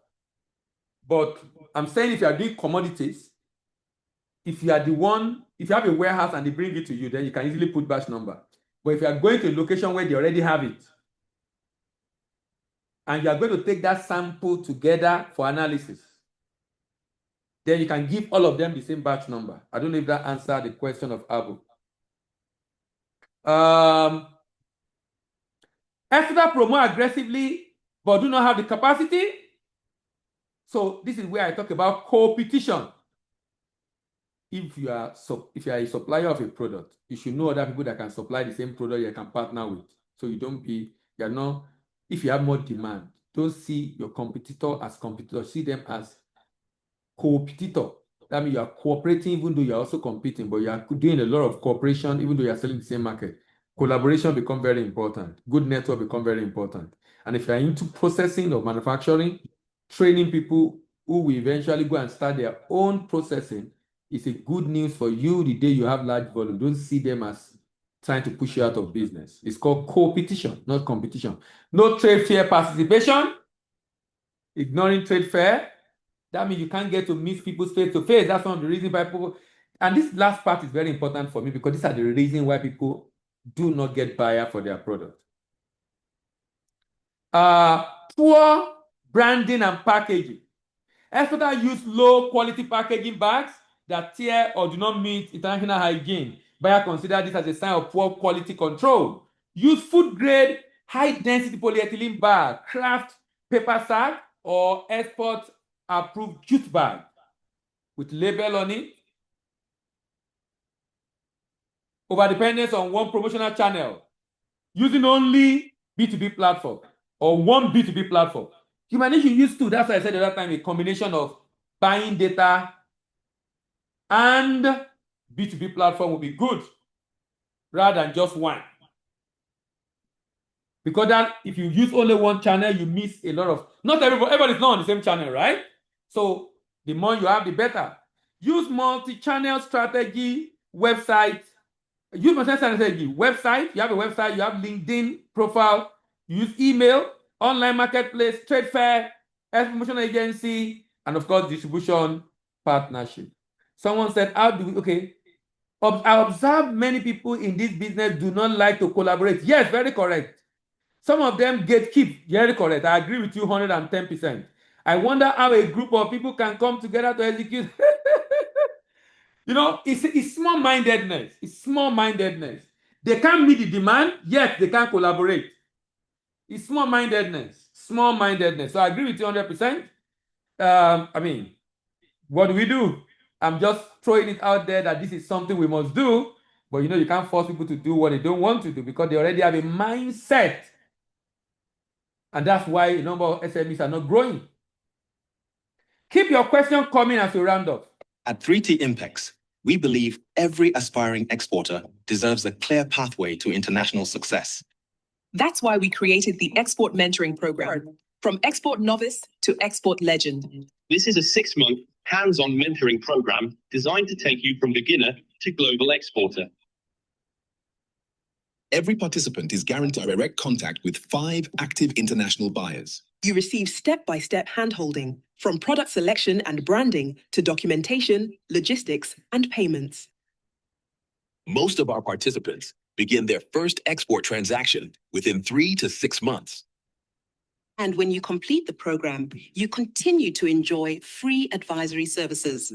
But I'm saying if you are doing commodities, if you are the one, if you have a warehouse and they bring it to you, then you can easily put batch number. But if you are going to a location where they already have it, and you are going to take that sample together for analysis, then you can give all of them the same batch number. I don't know if that answered the question of Abu. Exporter promote aggressively, but do not have the capacity. So this is where I talk about competition. If you are a supplier of a product, you should know other people that can supply the same product you can partner with. So you're not, if you have more demand, don't see your competitor as competitor, see them as competitor. That means you are cooperating even though you're also competing, but you are doing a lot of cooperation even though you're selling the same market. Collaboration becomes very important. Good network becomes very important. And if you're into processing or manufacturing, training people who will eventually go and start their own processing is a good news for you the day you have large volume. Don't see them as trying to push you out of business. It's called competition, not competition. No trade fair participation, ignoring trade fair. That means you can't get to meet people face to face. That's one of the reasons why people, and this last part is very important for me because these are the reasons why people do not get buyer for their product. Poor branding and packaging. Exporters use low quality packaging bags that tear or do not meet international hygiene. Buyer consider this as a sign of poor quality control. Use food grade high density polyethylene bag, craft paper sack, or export approved jute bag with label on it. Overdependence on one promotional channel. Using only B2B platform or one B2B platform. You might need to use two. That's why I said the other time, a combination of buying data and B2B platform will be good rather than just one. Because that if you use only one channel, you miss a lot of, not everybody's not on the same channel, right? So the more you have, the better. Use multi-channel strategy, website. Use multi-channel strategy, website. You have a website, you have LinkedIn profile, you use email, online marketplace, trade fair, promotion agency, and of course, distribution partnership. Someone said, how do we, okay. I observe many people in this business do not like to collaborate. Yes, very correct. Some of them gatekeep. Very correct. I agree with you 110%. I wonder how a group of people can come together to execute. You know, it's small-mindedness. It's small-mindedness. They can't meet the demand, yet they can't collaborate. It's small-mindedness. Small-mindedness. So I agree with you 100%. I mean, what do? I'm just throwing it out there that this is something we must do, but you know, you can't force people to do what they don't want to do because they already have a mindset. And that's why a number of SMEs are not growing. Keep your question coming as we round up. At 3T Impex, we believe every aspiring exporter deserves a clear pathway to international success. That's why we created the Export Mentoring Program, from Export Novice to Export Legend. This is a 6-month hands-on mentoring program designed to take you from beginner to global exporter. Every participant is guaranteed direct contact with 5 active international buyers. You receive step-by-step handholding, from product selection and branding to documentation, logistics, and payments. Most of our participants begin their first export transaction within 3 to 6 months. And when you complete the program, you continue to enjoy free advisory services.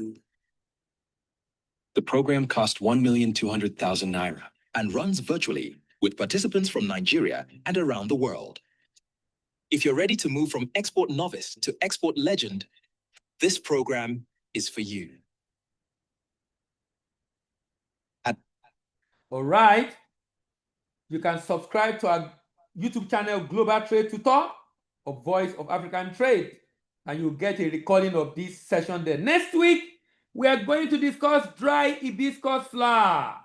The program costs 1,200,000 naira and runs virtually with participants from Nigeria and around the world. If you're ready to move from export novice to export legend, this program is for you. All right. You can subscribe to our YouTube channel, Global Trade Tutor, or Voice of African Trade, and you'll get a recording of this session there. Next week, we are going to discuss dry hibiscus flower.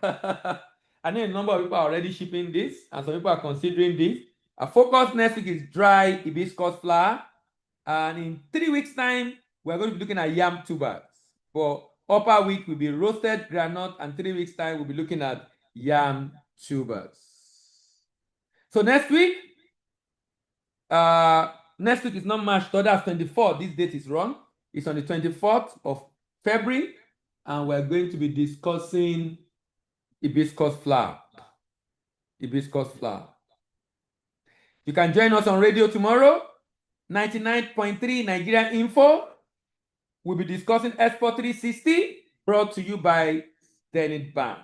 I know a number of people are already shipping this, and some people are considering this. Our focus next week is dry hibiscus flower, and in 3 weeks' time, we're going to be looking at yam tubers. For upper week will be roasted granite, and 3 weeks' time, we'll be looking at yam tubers. So next week, Next week is not March 3rd, that's 24th. This date is wrong. It's on the 24th of February, and we're going to be discussing hibiscus flower. Hibiscus flower. You can join us on radio tomorrow, 99.3 Nigeria Info. We'll be discussing Export 360, brought to you by Zenith Bank.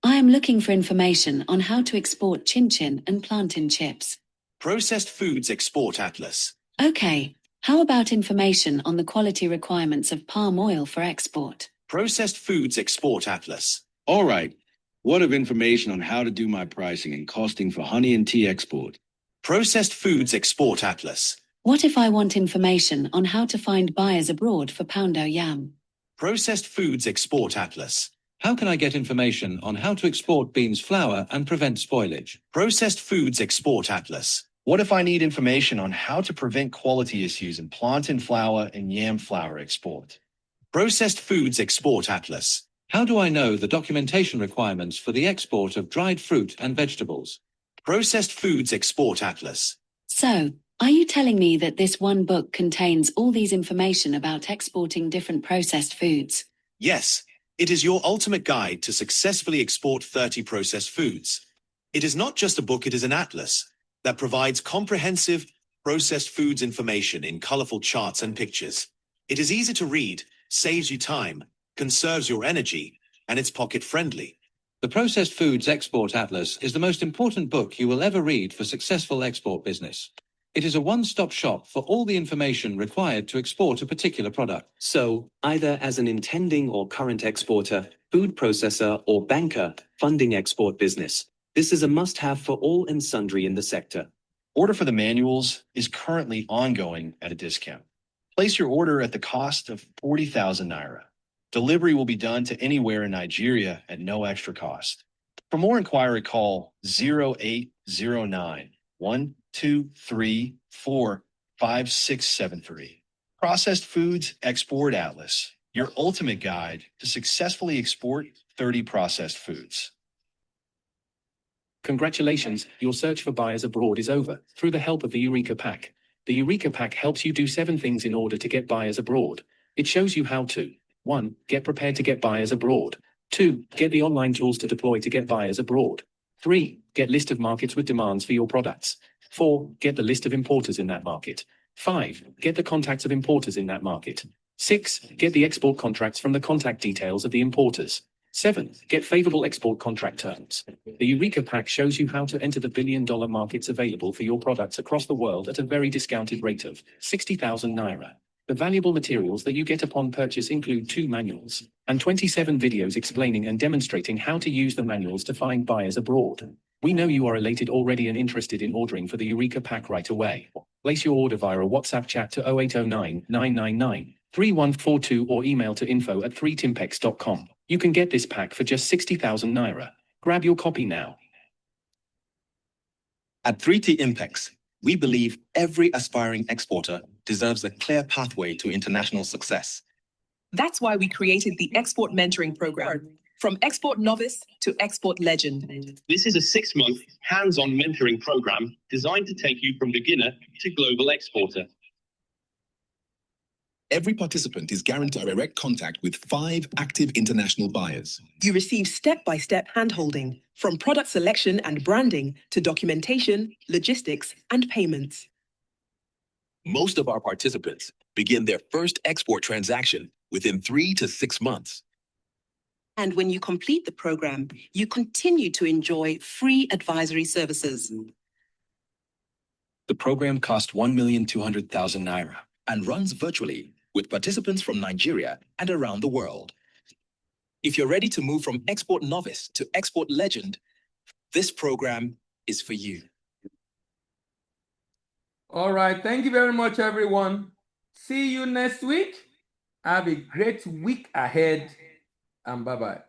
I am looking for information on how to export chin-chin and plantain chips. Processed Foods Export Atlas. Okay, how about information on the quality requirements of palm oil for export? Processed Foods Export Atlas. All right. What of information on how to do my pricing and costing for honey and tea export? Processed Foods Export Atlas. What if I want information on how to find buyers abroad for poundo yam? Processed Foods Export Atlas. How can I get information on how to export beans flour and prevent spoilage? Processed Foods Export Atlas. What if I need information on how to prevent quality issues in plantain flour and yam flour export? Processed Foods Export Atlas. How do I know the documentation requirements for the export of dried fruit and vegetables? Processed Foods Export Atlas. So, are you telling me that this one book contains all these information about exporting different processed foods? Yes, it is your ultimate guide to successfully export 30 processed foods. It is not just a book, it is an atlas that provides comprehensive processed foods information in colorful charts and pictures. It is easy to read, saves you time, conserves your energy, and it's pocket-friendly. The Processed Foods Export Atlas is the most important book you will ever read for successful export business. It is a one-stop shop for all the information required to export a particular product. So, either as an intending or current exporter, food processor, or banker funding export business, this is a must-have for all and sundry in the sector. Order for the manuals is currently ongoing at a discount. Place your order at the cost of 40,000 Naira. Delivery will be done to anywhere in Nigeria at no extra cost. For more inquiry, call 0809 1234 5673. Processed Foods Export Atlas, your ultimate guide to successfully export 30 processed foods. Congratulations, your search for buyers abroad is over through the help of the Eureka Pack. The Eureka Pack helps you do 7 things in order to get buyers abroad. It shows you how to 1. Get prepared to get buyers abroad. 2. Get the online tools to deploy to get buyers abroad. 3. Get list of markets with demands for your products. 4. Get the list of importers in that market. 5. Get the contacts of importers in that market. 6. Get the export contracts from the contact details of the importers. 7. Get favorable export contract terms. The Eureka Pack shows you how to enter the billion-dollar markets available for your products across the world at a very discounted rate of 60,000 Naira. The valuable materials that you get upon purchase include 2 manuals and 27 videos explaining and demonstrating how to use the manuals to find buyers abroad. We know you are elated already and interested in ordering for the Eureka Pack right away. Place your order via a WhatsApp chat to 0809 999 3142 or email to info@3timpex.com. You can get this pack for just 60,000 Naira. Grab your copy now. At 3T Impex, we believe every aspiring exporter deserves a clear pathway to international success. That's why we created the Export Mentoring Program, from Export Novice to Export Legend. This is a 6-month hands-on mentoring program designed to take you from beginner to global exporter. Every participant is guaranteed direct contact with 5 active international buyers. You receive step-by-step handholding, from product selection and branding to documentation, logistics, and payments. Most of our participants begin their first export transaction within 3 to 6 months. And when you complete the program, you continue to enjoy free advisory services. The program costs 1,200,000 Naira and runs virtually with participants from Nigeria and around the world. If you're ready to move from Export Novice to Export Legend, this program is for you. All right. Thank you very much, everyone. See you next week. Have a great week ahead, and bye-bye.